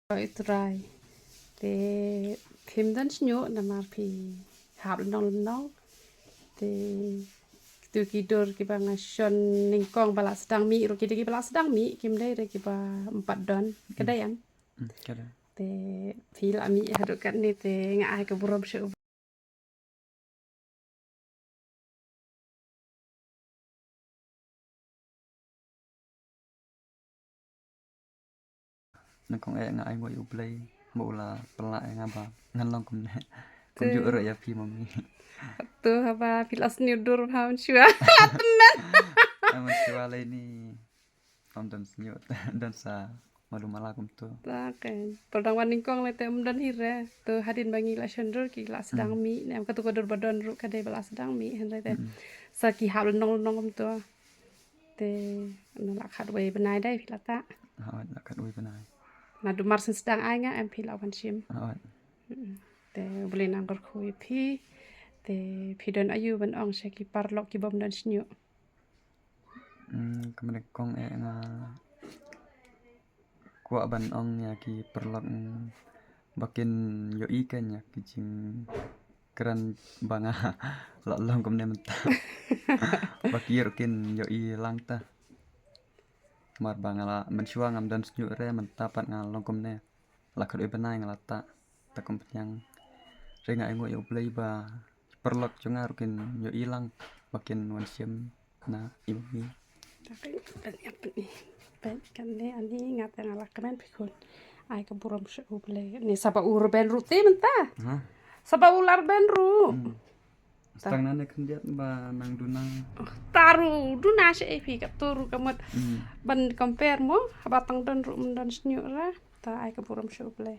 Itu rai te phim dan snyo na mar phi hab nong te tu kidur ki ba ngasion ningkong bala sedang mi ro ki bala sedang mi kim dai re ki ba 4 don kedai am Kada. te phi la mi hadu kan ni te nga ai ka burom shu Nó cũng e ngại ngồi play bộ là pelak yang apa ngan long kum ju ero ya pi mami tu haba phi snyo dur pham shua aman siwala ini om dan senyut dan sa malu malakum tu ta kan padang wan ningkong le te dan hire tu hadin bangi la shendur ki la sedang mi nem ka tu ko dur badon ru kadai bala sedang mi hen te sa ki hab nong tu te no la khat we benai dai phi la ta awat nak kat ui penai na du mar sedang ai nga em phi la wan shim awat te boleh nang kor khui phi te phi don ayu ban ong she ki parlok ki bom dan snyu kemudian kong nga kuak ban ong ya ki perlok bakin yo ikan ya kicing keran banga lok long kum ne mentah bakir kin yo i lang ta mar bangala mensua ngam dan senyut re mentapat ngalong kum ne lakat ui benai ngalata takum penyang renga ingo yo play ba perlok chunga rukin yo ilang bakin wansiam na ibu tapi ben kan ne ani ngat ngalak kan pikun ai ka buram shu ble ni saba ur ben ru te menta saba ular ben ru stang nane kendiat ba nang dunang taru du na she phi ka turu kamot ban compare mo batang don ru mun dan snyu ra ta ai ka buram shu ble